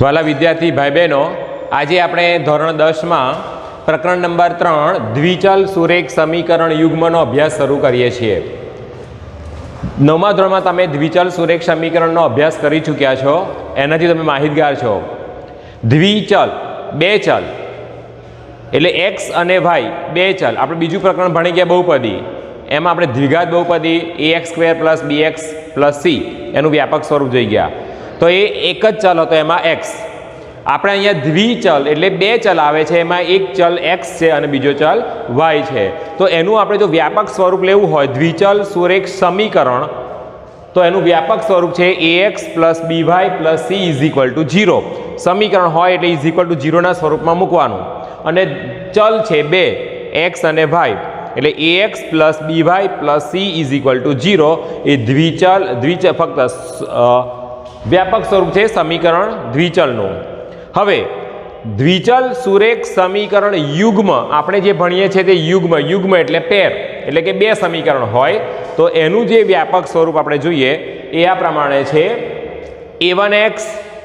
વાલા વિદ્યાર્થી ભાઈ બહેનો, આજે આપણે ધોરણ 10 માં પ્રકરણ નંબર 3 દ્વિચલ સુરેખ સમીકરણ યુગ્મનો અભ્યાસ શરૂ કરીએ છીએ। 9મા ધોરણમાં તમે દ્વિચલ સુરેખ સમીકરણનો અભ્યાસ કરી ચૂક્યા છો, એનાથી તમે માહિતગાર છો। દ્વિચલ બે ચલ એટલે x અને y બે ચલ। આપણે બીજું પ્રકરણ ભણી ગયા બહુપદી, એમાં આપણે દ્વિઘાત બહુપદી ax² + bx + c એનું વ્યાપક સ્વરૂપ જોઈ ગયા। તો એ એક જ ચલ હતો, એમાં x। આપણે અહીંયા દ્વિચલ એટલે બે ચલ આવે છે, એમાં એક ચલ x છે અને બીજો ચલ y છે। તો એનું આપણે જો વ્યાપક સ્વરૂપ લેવું હોય દ્વિચલ સુરેખ સમીકરણ, તો એનું વ્યાપક સ્વરૂપ છે ax + by + c = 0। સમીકરણ હોય એટલે = 0 ના સ્વરૂપમાં મૂકવાનું, અને ચલ છે બે x અને y એટલે ax + by + c = 0। એ દ્વિચલ ફક્ત વ્યાપક સ્વરૂપ છે સમીકરણ દ્વિચલનું। હવે દ્વિચલ સુરેખ સમીકરણ યુગ્મ આપણે જે ભણીએ છીએ તે યુગ્મ એટલે પેર, એટલે કે બે સમીકરણ હોય તો એનું જે વ્યાપક સ્વરૂપ આપણે જોઈએ એ આ પ્રમાણે છે a1x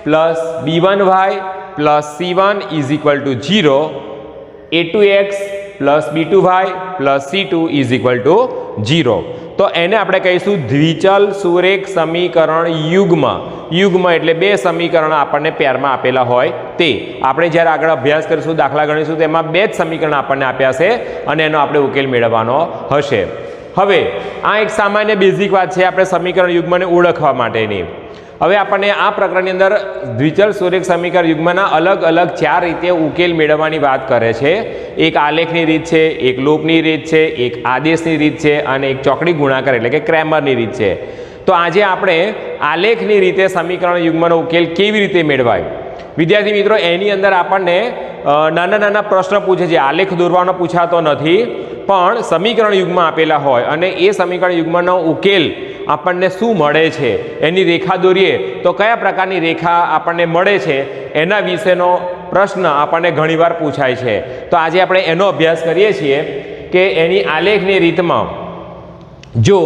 + b1y + c1 = 0, a2x + b2y + c2 = 0। તો એને આપણે કહીશું દ્વિચલ સુરેખ સમીકરણ યુગ્મ એટલે બે સમીકરણ આપણને પેરમાં આપેલા હોય તે। આપણે જ્યારે આગળ અભ્યાસ કરીશું, દાખલા ગણીશું, તો એમાં બે જ સમીકરણ આપણને આપ્યા છે અને એનો આપણે ઉકેલ મેળવવાનો હશે। હવે આ એક સામાન્ય બેઝિક વાત છે આપણે સમીકરણ યુગ્મને ઓળખવા માટેની। હવે આપણને આ પ્રકરણની અંદર દ્વિચલ સુરેખ સમીકરણ યુગ્મના અલગ અલગ 4 રીતે ઉકેલ મેળવવાની વાત કરે છે। એક આલેખની રીત છે, એક લોપની રીત છે, એક આદેશની રીત છે અને એક ચોકડી ગુણાકાર એટલે કે ક્રેમરની રીત છે। તો આજે આપણે આલેખની રીતે સમીકરણ યુગ્મનો ઉકેલ કેવી રીતે મેળવાય, વિદ્યાર્થી મિત્રો, એની અંદર આપણને નાના પ્રશ્ન પૂછે છે। આલેખ દોરવાનો પૂછાતો નથી, પણ સમીકરણ યુગ્મ આપેલા હોય અને એ સમીકરણ યુગ્મનો ઉકેલ આપણને શું મળે છે, એની રેખા દોરીએ તો કયા પ્રકારની રેખા આપણને મળે છે, એના વિશેનો પ્રશ્ન આપણને ઘણીવાર પૂછાય છે। તો આજે આપણે એનો અભ્યાસ કરીએ છીએ કે એની આલેખની રીતમાં જો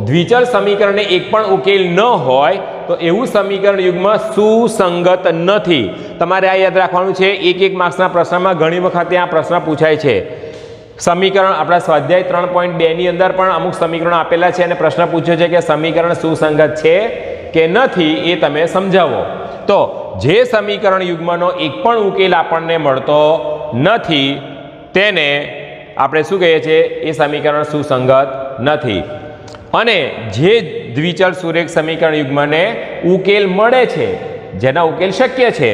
દ્વિચલ સમીકરણને એક પણ ઉકેલ ન હોય તો એવું સમીકરણ યુગ્મ સુસંગત નથી। તમારે આ યાદ રાખવાનું છે। એક માર્ક્સના પ્રશ્નમાં ઘણી વખતે આ પ્રશ્ન પૂછાય છે। સમીકરણ આપણા સ્વાધ્યાય 3.2 ની અંદર પણ અમુક સમીકરણો આપેલા છે અને પ્રશ્ન પૂછ્યો છે કે સમીકરણ સુસંગત છે કે નથી એ તમે સમજાવો। તો જે સમીકરણ યુગ્મનો એક પણ ઉકેલ આપણને મળતો નથી તેને આપણે શું કહીએ છીએ, એ સમીકરણ સુસંગત નથી। અને જે દ્વિચલ સુરેખ સમીકરણ યુગ્મને ઉકેલ મળે છે, જેના ઉકેલ શક્ય છે,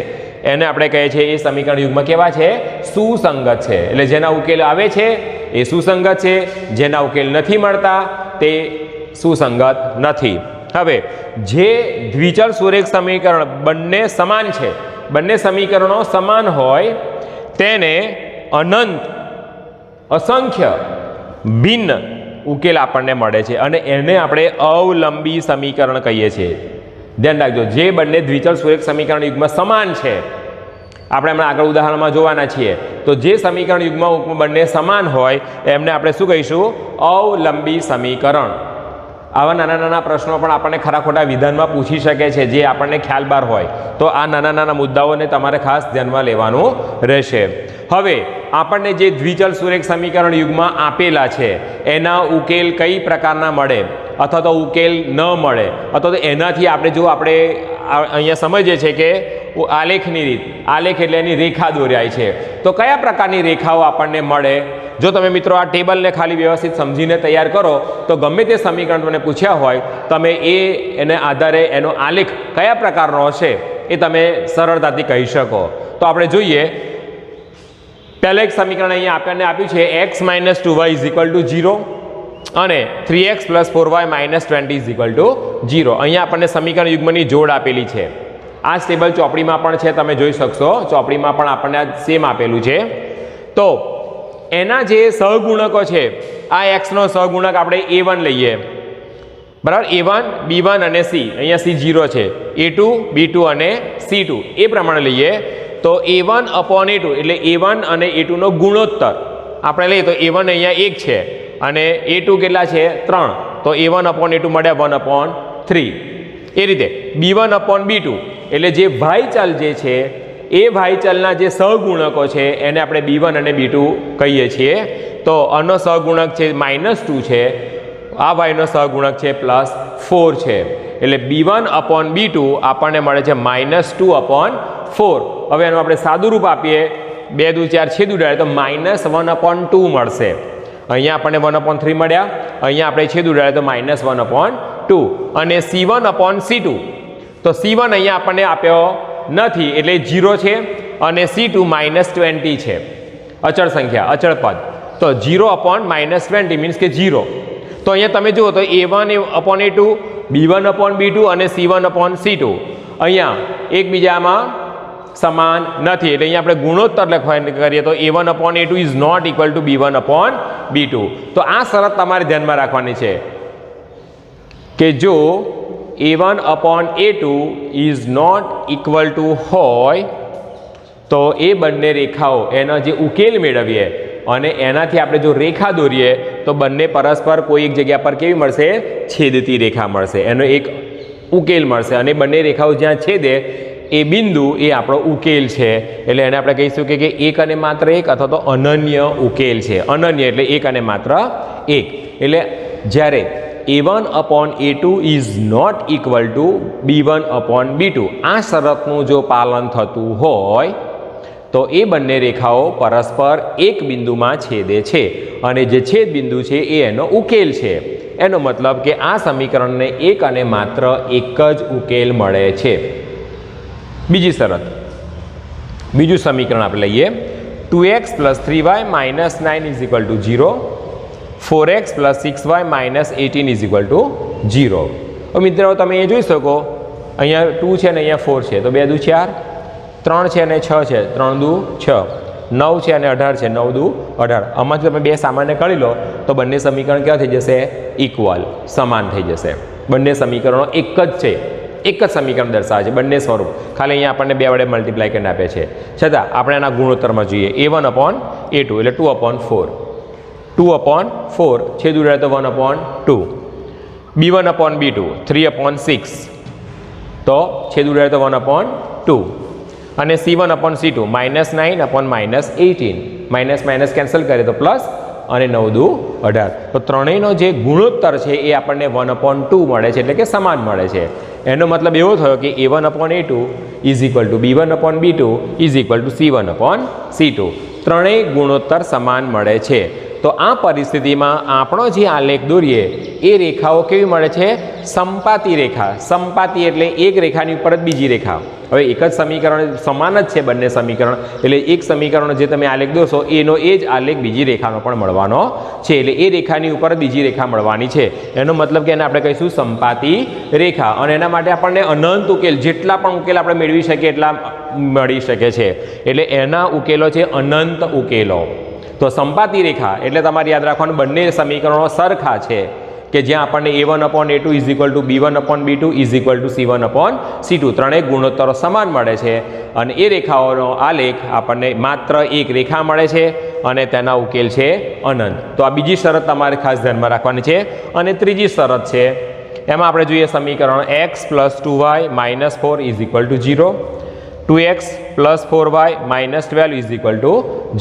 એને આપણે કહીએ છીએ એ સમીકરણ યુગ્મ કેવા છે, સુસંગત છે। એટલે જેના ઉકેલ આવે છે એ સુસંગત છે, જેના ઉકેલ નથી મળતા તે સુસંગત નથી। હવે જે દ્વિચલ સુરેખ સમીકરણ બંને સમાન છે, બંને સમીકરણો સમાન હોય તેને અનંત અસંખ્ય ભિન્ન ઉકેલ આપણને મળે છે અને એને આપણે અવલંબી સમીકરણ કહીએ છીએ। ધ્યાન રાખજો, જે બંને દ્વિચલ સુરેખ સમીકરણ યુગ્મ સમાન છે, આપણે હમણાં આગળ ઉદાહરણમાં જોવાના છીએ, તો જે સમીકરણ યુગ્મ બંને સમાન હોય એમને આપણે શું કહીશું, અવલંબી સમીકરણ। આવા નાના પ્રશ્નો પણ આપણને ખરા ખોટા વિધાનમાં પૂછી શકે છે, જે આપણને ખ્યાલ બહાર હોય તો આ નાના મુદ્દાઓને તમારે ખાસ ધ્યાનમાં લેવાનું રહેશે। હવે આપણને જે દ્વિચલ સુરેખ સમીકરણ યુગ્મ આપેલા છે એના ઉકેલ કઈ પ્રકારના મળે અથવા તો ઉકેલ ન મળે, અથવા તો એનાથી આપણે જો આપણે અહીંયા સમજીએ છીએ કે આલેખની રીત, આલેખ એટલે એની રેખા દોરાય છે, તો કયા પ્રકારની રેખાઓ આપણને મળે। જો તમે મિત્રો આ ટેબલને ખાલી વ્યવસ્થિત સમજીને તૈયાર કરો તો ગમે તે સમીકરણ તમને પૂછ્યા હોય તમે એને આધારે એનો આલેખ કયા પ્રકારનો હશે એ તમે સરળતાથી કહી શકો। તો આપણે જોઈએ, પહેલા એક સમીકરણ અહીંયા આપણને આપ્યું છે x - 2y = 0 અને 3x + 4y - 20 = 0। અહીંયા આપણને સમીકરણ યુગ્મની જોડ આપેલી છે। આ ટેબલ ચોપડીમાં પણ છે, તમે જોઈ શકશો, ચોપડીમાં પણ આપણને આ સેમ આપેલું છે। તો એના જે સહગુણકો છે, આ x નો સહગુણક આપણે a1 લઈએ, બરાબર, a1 b1 અને c, અહીંયા c0 છે, a2 b2 અને c2 એ પ્રમાણે લઈએ તો a1/a2 એટલે a1 અને a2 નો ગુણોત્તર આપણે લઈએ તો a1 અહીંયા 1 છે અને a2 કેટલા છે 3, તો a1/a2 મળે 1/3। એ રીતે b1/b2 એટલે જે વાય ચલ જે છે એ વાય ચલના જે સહગુણકો છે એને આપણે b1 અને b2 કહીએ છીએ. તો આનો સહગુણક છે -2 છે, આ વાયનો સહગુણક છે +4 છે, એટલે b1 અપોન b2 આપણને મળે છે -2/4. હવે એનું આપણે સાદું રૂપ આપીએ, 2 દુ 4 છેદ ઉડાડે તો -1/2 મળશે. અહીંયા આપણને 1/3 મળ્યા, અહીંયા આપણે છેદ ઉડાડે તો -1/2. અને c1/c2, તો c1 અહીંયા આપણને આપ્યો નથી એટલે 0 છે, અને c2 -20 છે, અચળ સંખ્યા, અચળ પદ. તો 0/-20 મીન્સ કે 0. તો અહીંયા તમે જુઓ તો a1/a2, b1/b2 અને c1/c2 અહીંયા એકબીજામાં સમાન નથી, એટલે અહીંયા આપણે ગુણોત્તર લખવા કરીએ તો a1/a2 is not equal to b1/b2. તો આ શરત તમારે ધ્યાનમાં રાખવાની છે કે જો a1/a2 is not equal two હોય તો એ બંને રેખાઓ એનો જે ઉકેલ મેળવીએ અને એનાથી આપણે જો રેખા દોરીએ તો બંને પરસ્પર કોઈ એક જગ્યા પર કેવી મળશે? છેદતી રેખા મળશે, એનો એક ઉકેલ મળશે. અને બંને રેખાઓ જ્યાં છેદે એ બિંદુ એ આપણો ઉકેલ છે, એટલે એને આપણે કહીશું કે એક અને માત્ર એક, અથવા તો અનન્ય ઉકેલ છે. અનન્ય એટલે એક અને માત્ર એક. એટલે જ્યારે a1/a2 is not equal to b1/b2 આ શરતનું જો પાલન થતું હોય તો એ બંને રેખાઓ પરસ્પર એક બિંદુમાં છેદે છે, અને જે છેદ બિંદુ છે એ એનો ઉકેલ છે. એનો મતલબ કે આ સમીકરણને એક અને માત્ર એક જ ઉકેલ મળે છે. બીજી શરત, બીજું સમીકરણ આપણે લઈએ, 2x + 3y - 9 = 0, 4x + 6y - 18 = 0. મિત્રો તમે એ જોઈ શકો, અહીંયા 2 છે અને અહીંયા 4 છે, તો 2 દુ 4, 3 છે અને 6 છે, 3 દુ 6, 9 છે અને 18 છે, 9 દુ 18. આમાંથી તમે બે સામાન્ય કરી લો તો બંને સમીકરણ કેવા થઈ જશે? ઇક્વલ, સમાન થઈ જશે. બંને સમીકરણો એક જ છે, એક જ સમીકરણ દર્શાવે છે, બંને સ્વરૂપ. ખાલી અહીંયા આપણને 2 વડે મલ્ટીપ્લાય કરીને આપે છે. છતાં આપણે એના ગુણોત્તરમાં જોઈએ, a1/a2 એટલે 2/4, 2/4 છેદ ઉડાડે તો 1/2, b1/b2 3/6 તો છેદ ઉડાડે તો 1/2, અને c1/c2 -9/-18, માઇનસ કેન્સલ કરીએ તો પ્લસ, અને 9 દુ 18. તો ત્રણેયનો જે ગુણોત્તર છે એ આપણને 1/2 મળે છે, એટલે કે સમાન મળે છે. એનો મતલબ એવો થયો કે a1/a2 is equal to b1/b2 is equal to c1/c2. ત્રણેય ગુણોત્તર સમાન મળે છે. તો આ પરિસ્થિતિમાં આપણો જે આલેખ દોરીએ એ રેખાઓ કેવી મળે છે? સંપાતી રેખા. સંપાતી એટલે એક રેખાની ઉપર જ બીજી રેખા. હવે એક જ સમીકરણ સમાન જ છે બંને સમીકરણ, એટલે એક સમીકરણ જે તમે આલેખ દોરશો એનો એ જ આલેખ બીજી રેખાનો પણ મળવાનો છે, એટલે એ રેખાની ઉપર બીજી રેખા મળવાની છે. એનો મતલબ કે એને આપણે કહીશું સંપાતી રેખા. અને એના માટે આપણને અનંત ઉકેલ, જેટલા પણ ઉકેલ આપણે મેળવી શકીએ એટલા મળી શકે છે, એટલે એના ઉકેલો છે અનંત ઉકેલો. તો સંપાતી રેખા એટલે તમારે યાદ રાખવાનું બંને સમીકરણો સરખા છે, કે જ્યાં આપણને a1/a2 is equal to b1/b2 is equal to c1/c2 ત્રણેય ગુણોત્તરો સમાન મળે છે, અને એ રેખાઓનો આલેખ આપણને માત્ર એક રેખા મળે છે, અને તેના ઉકેલ છે અનંત. તો આ બીજી શરત તમારે ખાસ ધ્યાનમાં રાખવાની છે. અને ત્રીજી શરત છે એમાં આપણે જોઈએ સમીકરણ x + 2y - 4 is equal two 0, 2x + 4y - 12 is equal two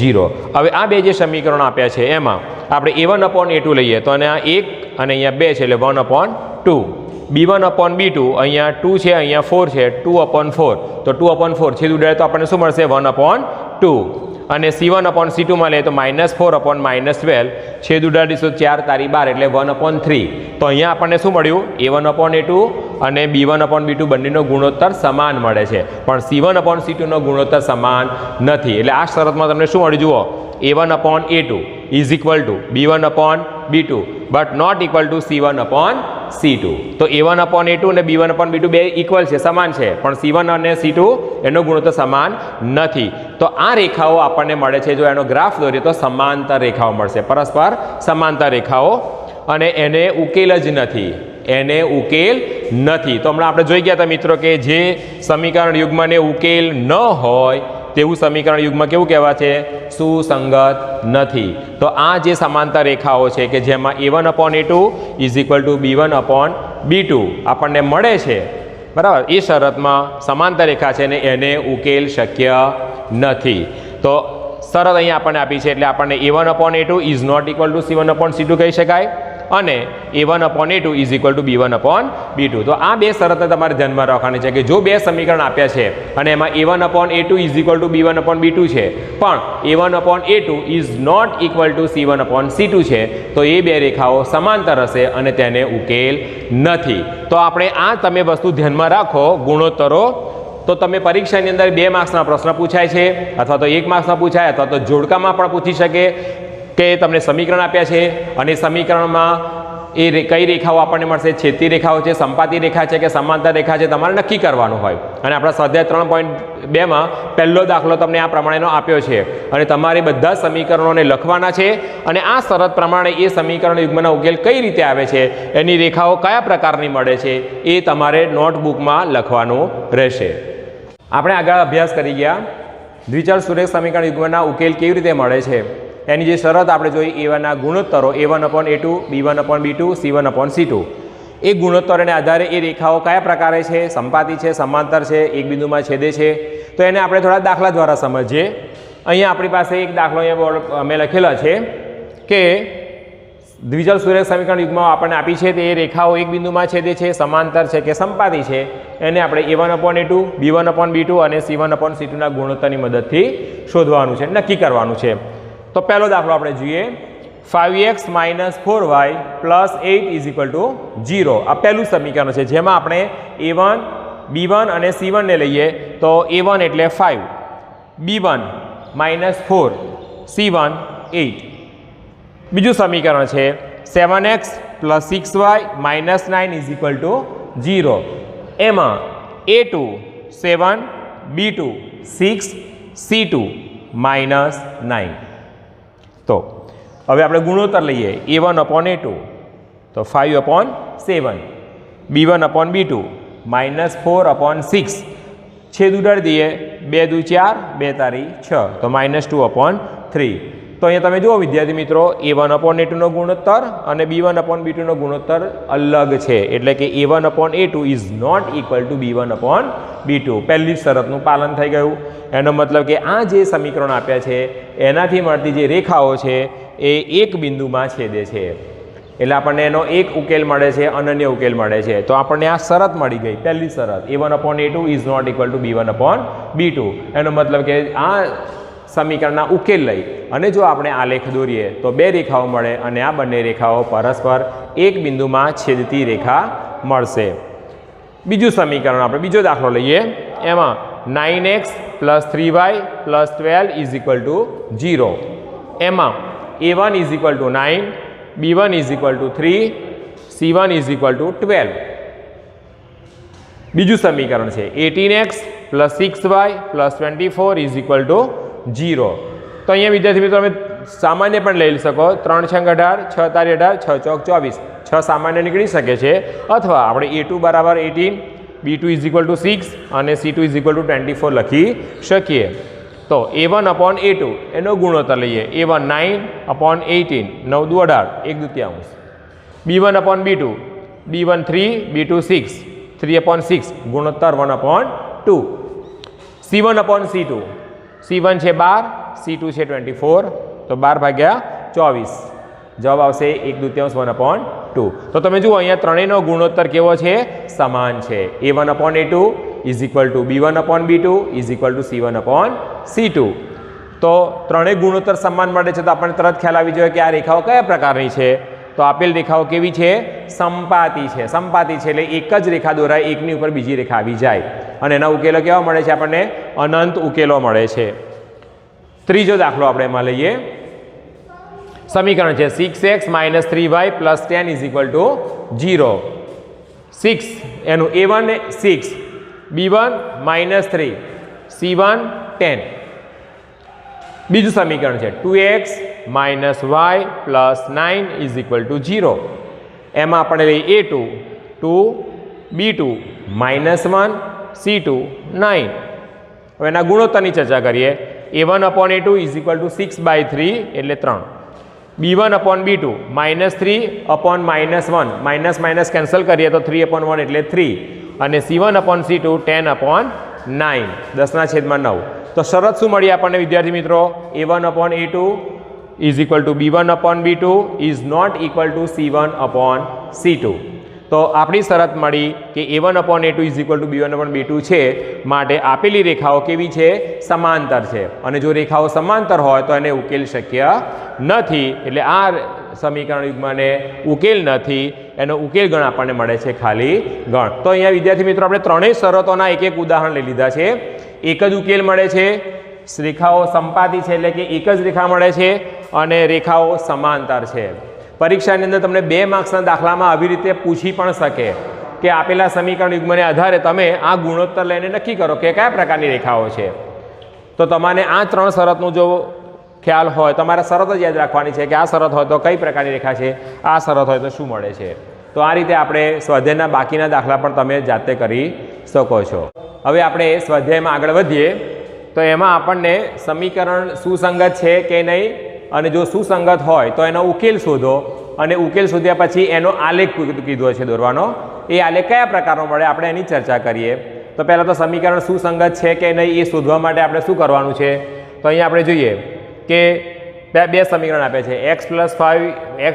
0. હવે આ બે જે સમીકરણો આપ્યા છે એમાં આપણે a1/a2 લઈએ તો અને આ 1 અને અહીંયા 2 છે એટલે 1/2, b1/b2 અહીંયા 2 છે, અહીંયા 4 છે, 2/4, તો 2/4 છેદ ઉડાડે તો આપણને શું મળશે? 1/2. અને c1/c2 માં લે તો -4/-12 છેદ ઉડાડીશું 4 તારી 12 એટલે 1/3. તો અહીંયા આપણને શું મળ્યું? a1/a2 અને b1/b2 બંનેનો ગુણોત્તર સમાન મળે છે, પણ c1/c2 નો ગુણોત્તર સમાન નથી. એટલે આ શરતમાં તમને શું મળ્યું? જુઓ, a1/a2 is equal to b1/b2 but not equal to c1/c2. તો a1/a2 અને b1/b2 બે ઇક્વલ છે, સમાન છે, પણ c1 અને c2 એનો ગુણોત્તર સમાન નથી. તો આ રેખાઓ આપણને મળે છે, જો એનો ગ્રાફ દોરીએ તો સમાંતર રેખાઓ મળશે, પરસ્પર સમાંતર રેખાઓ, અને એને ઉકેલ જ નથી, એને ઉકેલ નથી. તો હમણાં આપણે જોઈ ગયા હતા મિત્રો કે જે સમીકરણ યુગ્મને ઉકેલ ન હોય તેવું સમીકરણ યુગ્મ કેવું કહેવાય છે? સુસંગત નથી. તો આ જે સમાંતર રેખાઓ છે કે જેમાં a1/a2 is equal to b1/b2 આપણને મળે છે, બરાબર, એ શરતમાં સમાંતર રેખા છે ને એને ઉકેલ શક્ય નથી. તો શરત અહીંયા આપણને આપી છે એટલે આપણને a1/a2 is not equal to c1/c2 કહી શકાય અને a1/a2 is equal to b1/b2. તો આ બે શરતને તમારે ધ્યાનમાં રાખવાની છે કે જો બે સમીકરણ આપ્યા છે અને એમાં a1/a2 is equal to b1/b2 છે પણ a1/a2 is not equal to c1/c2 છે તો એ બે રેખાઓ સમાંતર હશે અને તેને ઉકેલ નથી. તો આપણે આ તમે વસ્તુ ધ્યાનમાં રાખો. ગુણોત્તરો તો તમે પરીક્ષાની અંદર 2 માર્ક્સના પ્રશ્ન પૂછાય છે અથવા તો 1 માર્ક્સના પૂછાય અથવા તો જોડકામાં પણ પૂછી શકે કે તમને સમીકરણ આપ્યા છે અને સમીકરણમાં કઈ રેખાઓ આપણને મળશે, છેદતી રેખાઓ છે, સંપાતી રેખા છે કે સમાંતર રેખા છે, તમારે નક્કી કરવાનું હોય. અને આપણા સ્વાધ્યાય 3.2માં પહેલો દાખલો તમને આ પ્રમાણેનો આપ્યો છે અને તમારે બધા સમીકરણોને લખવાના છે અને આ શરત પ્રમાણે એ સમીકરણ યુગ્મના ઉકેલ કઈ રીતે આવે છે, એની રેખાઓ કયા પ્રકારની મળે છે એ તમારે નોટબુકમાં લખવાનું રહેશે. આપણે આગળ અભ્યાસ કરી ગયા દ્વિચલ સુરેખ સમીકરણ યુગ્મના ઉકેલ કેવી રીતે મળે છે એની જે શરત આપણે જોઈ a1ના ગુણોત્તરો a1/a2 b1/b2 c1/c2. એ ગુણોત્તરોને આધારે એ રેખાઓ કયા પ્રકારે છે, સંપાતી છે, સમાંતર છે, એક બિંદુમાં છેદે છે. તો એને આપણે થોડા દાખલા દ્વારા સમજીએ. અહીંયા આપણી પાસે એક દાખલો અહીંયા અમે લખેલા છે કે દ્વિચલ સુરેખ સમીકરણ યુગ્મ આપણને આપી છે તે એ રેખાઓ એક બિંદુમાં છેદે છે, સમાંતર છે કે સંપાતી છે, એને આપણે a1/a2 b1/b2 અને c1/c2 ના ગુણોત્તરની મદદથી શોધવાનું છે, નક્કી કરવાનું છે. તો પહેલો દાખલો આપણે જોઈએ. 5x - 4y + 8 = 0. આ પહેલું સમીકરણ છે જેમાં આપણે a1 b1 અને c1 ને લઈએ તો a1 એટલે 5, b1 -4, c1 8. બીજું સમીકરણ છે 7x + 6y - 9 = 0. એમાં a2 7, b2 6, c2 -9. તો હવે આપણે ગુણોત્તર લઈએ. a1/a2 તો 5/7, b1/b2 -4/6, છેદ ઉડાડી દઈએ 2 દુ 4, 2 તારી 6 તો -2/3. તો અહીંયા તમે જુઓ વિદ્યાર્થી મિત્રો a1/a2 નો ગુણોત્તર અને b1/b2 નો ગુણોત્તર અલગ છે એટલે કે a1/a2 is not equal to b1/b2. પહેલી શરતનું પાલન થઈ ગયું. એનો મતલબ કે આ જે સમીકરણ આપ્યા છે એનાથી મળતી જે રેખાઓ છે એ એક બિંદુમાં છેદે છે એટલે આપણને એનો એક ઉકેલ મળે છે, અનન્ય ઉકેલ મળે છે. તો આપણને આ શરત મળી ગઈ, પહેલી શરત a1/a2 is not equal to b1/b2. એનો મતલબ કે આ સમીકરણના ઉકેલ લઈ અને જો આપણે આલેખ દોરીએ તો બે રેખાઓ મળે અને આ બંને રેખાઓ પરસ્પર એક બિંદુમાં છેદતી રેખા મળશે. બીજું સમીકરણ આપણે બીજો દાખલો લઈએ. એમાં 9x + 3y + 12 = 0. એમાં a1 = 9, b1 = 3, c1 = 12. બીજું સમીકરણ છે 18x + 6y + 24 = 0. તો અહીંયા વિદ્યાર્થી મિત્રો તમે સામાન્ય પણ લઈ શકો. 3 × 18, 6 તારી 18, 6 ચોક 24, 6 સામાન્ય નીકળી શકે છે. અથવા આપણે a2 = 18, b2 = 6 અને c2 = 24 લખી શકીએ. તો a1/a2 એનો ગુણોત્તર લઈએ. a1 9/18, 9 દુ 18, 1/2. b1/b2, b1 3, b2 6, 3/6, ગુણોત્તર 1/2. c1/c2, c1 છે 12, c2 છે 24 તો 12/24 જવાબ આવશે 1/2, 1/2. તો તમે જુઓ અહીંયા ત્રણેયનો ગુણોત્તર કેવો છે, સમાન છે. a1/a2 = b1/b2 = c1/c2. તો ત્રણેય ગુણોત્તર સમાન મળે છે તો આપણને તરત ખ્યાલ આવી જોઈએ કે આ રેખાઓ કયા પ્રકારની છે. તો આપેલ રેખાઓ કેવી છે, સંપાતી છે. સંપાતી છે એટલે એક જ રેખા દોરાય, એકની ઉપર બીજી રેખા આવી જાય અને એના ઉકેલો કેવા મળે છે, આપણને અનંત ઉકેલો મળે છે. ત્રીજો દાખલો આપણે એમાં લઈએ. સમીકરણ છે 6x - 3y + 10 = 0. 6 એનું a1 6, b1 -3, c1 10. બીજું સમીકરણ છે 2x - y + 9 = 0. એમાં આપણે લઈએ a2 2, b2 -1, c2 9. હવે એના ગુણોત્તરની ચર્ચા કરીએ. a1/a2 = 6/3 એટલે 3, b1/b2 -3/-1, માઇનસ કેન્સલ કરીએ તો 3/1 એટલે 3 અને C1/C2 10/9 10/9. તો શરત શું મળી આપણને વિદ્યાર્થી મિત્રો? A1/A2 is equal to B1/B2 is not equal to C1/C2. તો આપણી શરત મળી કે A1/A2 is equal to B1/B2 છે, માટે આપેલી રેખાઓ કેવી છે? સમાંતર છે. અને જો રેખાઓ સમાંતર હોય તો એને ઉકેલ શક્ય નથી. એટલે આ સમીકરણ યુગ્મને ઉકેલ નથી, એનો ઉકેલ ગણ આપણને મળે છે ખાલી ગણ. તો અહીંયા વિદ્યાર્થી મિત્રો આપણે ત્રણેય શરતોના એક ઉદાહરણ લઈ લીધા છે. એક જ ઉકેલ મળે છે, રેખાઓ સંપાતી છે એટલે કે એક જ રેખા મળે છે, અને રેખાઓ સમાંતર છે. પરીક્ષાની અંદર તમને 2 માર્ક્સના દાખલામાં આવી રીતે પૂછી પણ શકે કે આપેલા સમીકરણ યુગ્મને આધારે તમે આ ગુણોત્તર લઈને નક્કી કરો કે કયા પ્રકારની રેખાઓ છે. તો તમારે આ 3 શરતનું જો ખ્યાલ હોય, તમારે શરત જ યાદ રાખવાની છે કે આ શરત હોય તો કઈ પ્રકારની રેખા છે, આ શરત હોય તો શું મળે છે. તો આ રીતે આપણે સ્વાધ્યાયના બાકીના દાખલા પણ તમે જાતે કરી શકો છો. હવે આપણે સ્વાધ્યાયમાં આગળ વધીએ તો એમાં આપણને સમીકરણ સુસંગત છે કે નહીં, અને જો સુસંગત હોય તો એનો ઉકેલ શોધો, અને ઉકેલ શોધ્યા પછી એનો આલેખ કીધો છે દોરવાનો. એ આલેખ કયા પ્રકારનો મળે આપણે એની ચર્ચા કરીએ. તો પહેલાં તો સમીકરણ સુસંગત છે કે નહીં એ શોધવા માટે આપણે શું કરવાનું છે? તો અહીંયા આપણે જોઈએ કે 2 સમીકરણ આપે છે, x + y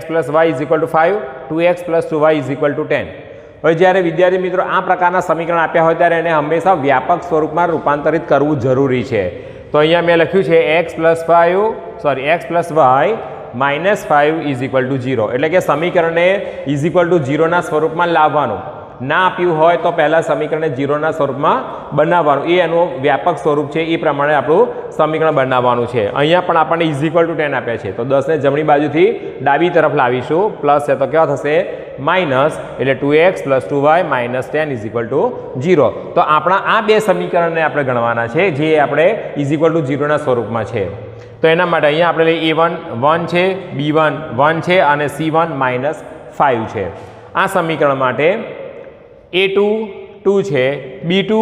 = 5, 2x + 2y = 10. હવે જ્યારે વિદ્યાર્થી મિત્રો આ પ્રકારના સમીકરણ આપ્યા હોય ત્યારે એને હંમેશા વ્યાપક સ્વરૂપમાં રૂપાંતરિત કરવું જરૂરી છે. તો અહીંયા મેં લખ્યું છે x + y -5 = 0. એટલે કે સમીકરણને = 0ના સ્વરૂપમાં લાવવાનું. ના આપ્યું હોય તો પહેલાં સમીકરણને 0ના સ્વરૂપમાં બનાવવાનું. એ એનું વ્યાપક સ્વરૂપ છે, એ પ્રમાણે આપણું સમીકરણ બનાવવાનું છે. અહીંયા પણ આપણને = 10 આપ્યા છે, તો 10ને જમણી બાજુથી ડાબી તરફ લાવીશું. પ્લસ છે તો કેવા થશે? માઇનસ, એટલે 2x + 2y - 10 = 0. તો આપણા આ 2 સમીકરણને આપણે ગણવાના છે જે આપણે = 0ના સ્વરૂપમાં છે. તો એના માટે અહીંયા આપણે A1 1 છે, B1 1 છે, અને C1 -5 છે. આ સમીકરણ માટે A2 2 છે, B2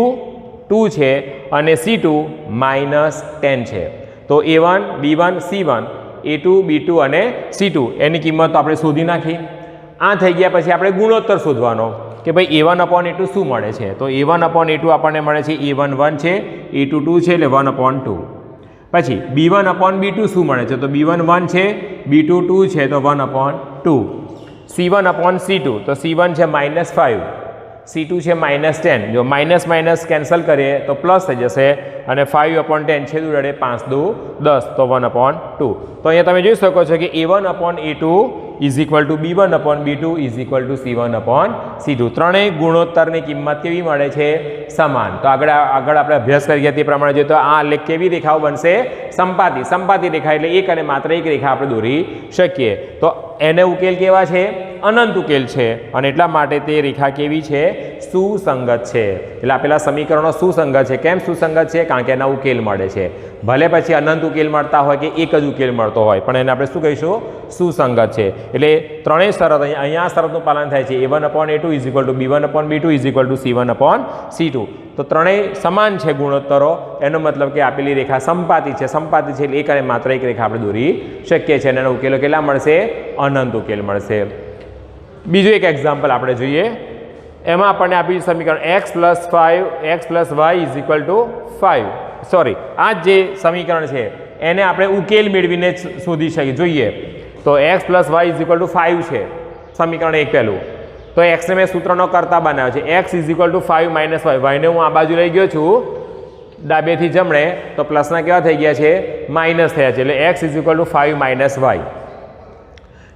2 છે, અને C2 -10 છે. તો A1 B1 C1, A2 B2 અને C2 એની કિંમત આપણે શોધી નાખી. આ થઈ ગયા પછી આપણે ગુણોત્તર શોધવાનો કે ભાઈ A1/A2 શું મળે છે. તો A1/A2 આપણને મળે છે A1 1 છે, A2 2 છે, એટલે 1/2. પછી B1/B2 શું મળે છે? તો B1 1 છે, B2 2 છે, તો 1/2. C1/C2 તો C1 છે -5, C2 છે -10. જો માઇનસ માઇનસ કેન્સલ કરીએ તો પ્લસ થઈ જશે, અને 5/10 છેદું રડે 5 દુ 10, તો 1/2. તો અહીંયા તમે જોઈ શકો છો કે A1/A2 = B1/B2 = C1/C2. ત્રણેય ગુણોત્તરની કિંમત કેવી મળે છે? સમાન. તો આગળ આપણે અભ્યાસ કરી ગયા તે પ્રમાણે જોઈએ તો આ આલેખ કેવી રેખાઓ બનશે? સંપાતી રેખા, એટલે એક અને માત્ર એક રેખા આપણે દોરી શકીએ. તો એને ઉકેલ કેવા છે? અનંત ઉકેલ છે, અને એટલા માટે તે રેખા કેવી છે? સુસંગત છે. એટલે આપેલા સમીકરણો સુસંગત છે. કેમ સુસંગત છે? કારણ કે એના ઉકેલ મળે છે. ભલે પછી અનંત ઉકેલ મળતા હોય કે એક જ ઉકેલ મળતો હોય, પણ એને આપણે શું કહીશું? સુસંગત છે. એટલે ત્રણેય શરત અહીંયા શરતનું પાલન થાય છે. A1/A2 = B1/B2 = C1/C2. તો ત્રણેય સમાન છે ગુણોત્તરો. એનો મતલબ કે આપેલી રેખા સંપાતી છે. સંપાતી છે એટલે એક અને માત્ર એક રેખા આપણે દોરી શકીએ છીએ, અને એના ઉકેલો કેટલા મળશે? અનંત ઉકેલ મળશે. બીજું એક એક્ઝામ્પલ આપણે જોઈએ. એમાં આપણને આપ્યું સમીકરણ x + y = 5. સોરી, આ જે સમીકરણ છે એને આપણે ઉકેલ મેળવીને શોધી શકીએ. જોઈએ તો x + y = 5 છે સમીકરણ 1 પહેલું. તો x ને મેં સૂત્રનો કરતા બનાવ્યો છે. x = 5 - y. y ને હું આ બાજુ લઈ ગયો છું ડાબેથી જમણે, તો પ્લસના કેવા થઈ ગયા છે? માઇનસ થયા છે. એટલે x = 5 - y.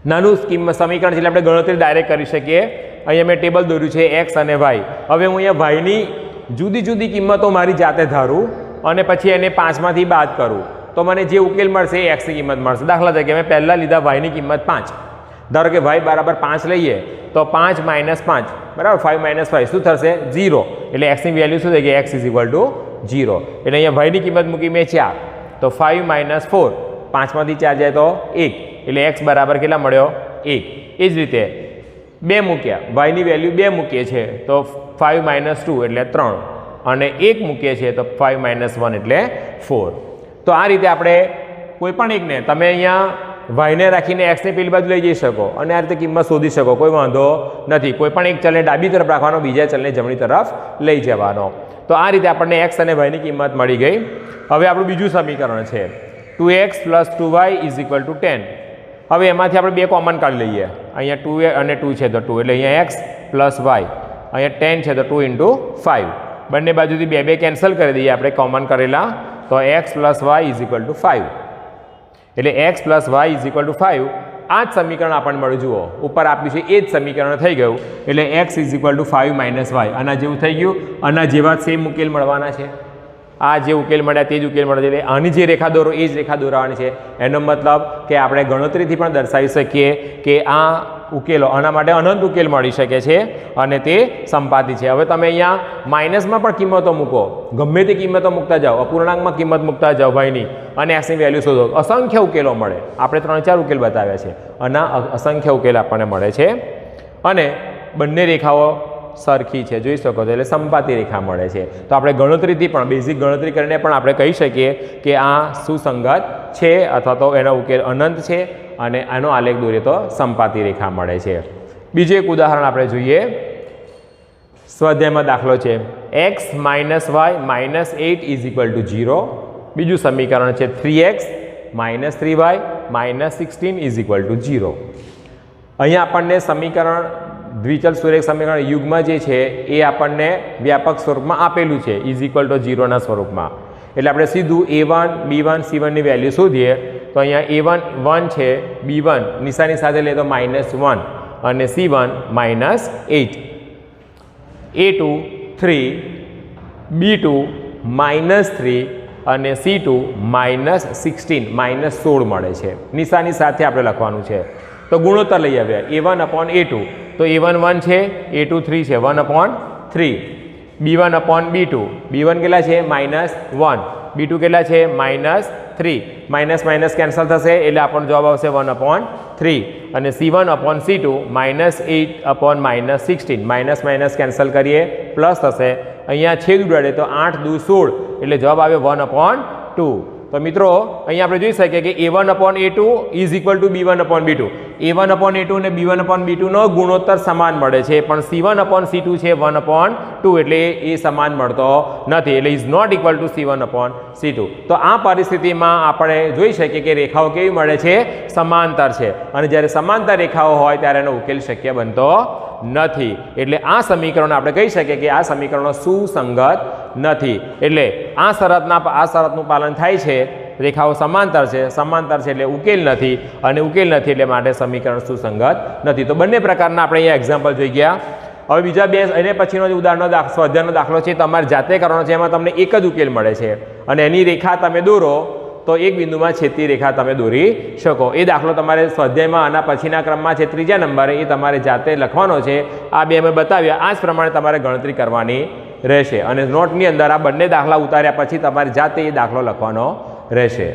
નાનું સમીકરણ છે એટલે આપણે ગણતરી ડાયરેક્ટ કરી શકીએ. અહીંયા મેં ટેબલ દોર્યું છે x અને y. હવે હું અહીંયા yની જુદી જુદી કિંમતો મારી જાતે ધારું અને પછી એને 5માંથી બાદ કરું તો મને જે ઉકેલ મળશે એ x ની કિંમત મળશે. દાખલા તરીકે મેં પહેલાં લીધા y ની કિંમત 5. ધારો કે y = 5 લઈએ તો 5 - 5 બરાબર 5 - 5 શું થશે? 0. એટલે x ની વેલ્યુ શું થઈ ગઈ? x = 0. એટલે અહીંયા y ની કિંમત મૂકી મેં 4, તો 5 - 4, 5માંથી 4 જાય તો 1, એટલે x બરાબર કેટલા મળ્યો? 1. એ જ રીતે 2 મૂક્યા, y ની વેલ્યુ 2 મૂકીએ છે તો 5 - 2 એટલે 3, અને 1 મૂકીએ છીએ તો 5 - 1 એટલે 4. તો આ રીતે આપણે કોઈ પણ એકને તમે અહીંયા વાયને રાખીને એક્સને પેલી બાજુ લઈ જઈ શકો અને આ રીતે કિંમત શોધી શકો, કોઈ વાંધો નથી. કોઈ પણ એક ચલને ડાબી તરફ રાખવાનો, બીજા ચલને જમણી તરફ લઈ જવાનો. તો આ રીતે આપણને એક્સ અને વાયની કિંમત મળી ગઈ. હવે આપણું બીજું સમીકરણ છે 2x + 2y = 10. હવે એમાંથી આપણે બે કોમન કાઢી લઈએ. અહીંયા 2 અને 2 છે તો 2 એટલે અહીંયા x + y, અહીંયા 10 છે તો 2 × 5. બંને બાજુથી બે બે કેન્સલ કરી દઈએ આપણે કોમન કરેલા, તો x + y = 5. એટલે x + y = 5. આ જ સમીકરણ આપણને મળ્યું. જુઓ ઉપર આપ્યું છે એ જ સમીકરણ થઈ ગયું. એટલે x = 5 - y આના જેવું થઈ ગયું. આના જેવા સેમ ઉકેલ મળવાના છે. આ જે ઉકેલ મળ્યા તે જ ઉકેલ મળે છે. એટલે આની જે રેખા દોરો એ જ રેખા દોરવાની છે. એનો મતલબ કે આપણે ગણતરીથી પણ દર્શાવી શકીએ કે આ ઉકેલો આના માટે અનંત ઉકેલ મળી શકે છે અને તે સંપાતી છે. હવે તમે અહીંયા માઇનસમાં પણ કિંમતો મૂકો, ગમે તે કિંમતો મૂકતા જાઓ, અપૂર્ણાંકમાં કિંમત મૂકતા જાઓ ભાઈની અને એક્સની વેલ્યુ શોધો, અસંખ્ય ઉકેલો મળે. આપણે 3-4 ઉકેલ બતાવ્યા છે અને અસંખ્ય ઉકેલ આપણને મળે છે અને બંને રેખાઓ સરખી છે, જોઈ શકો છો. એટલે સંપાતી રેખા મળે છે. તો આપણે ગણતરીથી પણ બેઝિક ગણતરી કરીને પણ આપણે કહી શકીએ કે આ સુસંગત છે અથવા તો એનો ઉકેલ અનંત છે અને આનો આલેખ દોરીએ તો સંપાતી રેખા મળે છે. બીજું એક ઉદાહરણ આપણે જોઈએ. સ્વાધ્યાયમાં દાખલો છે x - y - 8 = 0. બીજું સમીકરણ છે 3x - 3y - 16 = 0. અહીંયા આપણને સમીકરણ દ્વિચલ સુરેખ સમીકરણ યુગ્મ જે છે એ આપણને વ્યાપક સ્વરૂપમાં આપેલું છે = 0 સ્વરૂપમાં. એટલે આપણે સીધું a1 b1 c1 ની વેલ્યુ શોધીએ તો અહીંયા a1 1 છે, b1 નિશાની સાથે લે તો -1 અને c1 -8, a2 3, b2 -3 અને c2 -16 -16 મળે છે. નિશાની સાથે આપણે લખવાનું છે. તો ગુણોત્તર લઈ આવ્યા a1/a2. તો a1 1 છે, a2 3 છે, 1/3. b1/b2, b1 કેટલા છે -1, b2 કેટલા છે -3. માઇનસ કેન્સલ થશે એટલે આપણને જવાબ આવશે 1/3. અને c1/c2 -8/- 16. માઇનસ કેન્સલ કરીએ પ્લસ થશે. અહીંયા છેદ ઉડાડે તો 8 × 2 = 16 એટલે જવાબ આવે 1/2. તો મિત્રો અહીંયા આપણે જોઈ શકીએ કે a1/a2 = b1/b2. a1/a2 અને b1/b2 નો ગુણોત્તર સમાન મળે છે, પણ c1/c2 છે 1/2 એટલે એ સમાન મળતો નથી. એટલે is not equal to c1/c2. તો આ પરિસ્થિતિમાં આપણે જોઈ શકીએ કે રેખાઓ કેવી મળે છે, સમાંતર છે. અને જ્યારે સમાંતર રેખાઓ હોય ત્યારે એનો ઉકેલ શક્ય બનતો નથી. એટલે આ સમીકરણ આપણે કહી શકીએ કે આ સમીકરણો સુસંગત નથી. એટલે આ શરતનું પાલન થાય છે. રેખાઓ સમાંતર છે એટલે ઉકેલ નથી અને ઉકેલ નથી એટલે માટે સમીકરણ સુસંગત નથી. તો બંને પ્રકારના આપણે અહીંયા એક્ઝામ્પલ જોઈ ગયા. હવે બીજા બે એને પછીનો જે ઉદાહરણનો સ્વાધ્યાયનો દાખલો છે તમારે જાતે કરવાનો છે. એમાં તમને એક જ ઉકેલ મળે છે અને એની રેખા તમે દોરો તો એક બિંદુમાં છેદતી રેખા તમે દોરી શકો. એ દાખલો તમારે સ્વાધ્યાયમાં આના પછીના ક્રમમાં છે 3જા નંબરે, એ તમારે જાતે લખવાનો છે. આ બે અમે બતાવ્યા, આ જ પ્રમાણે તમારે ગણતરી કરવાની રહેશે અને નોટની અંદર આ બંને દાખલા ઉતાર્યા પછી તમારે જાતે એ દાખલો લખવાનો રહેશે.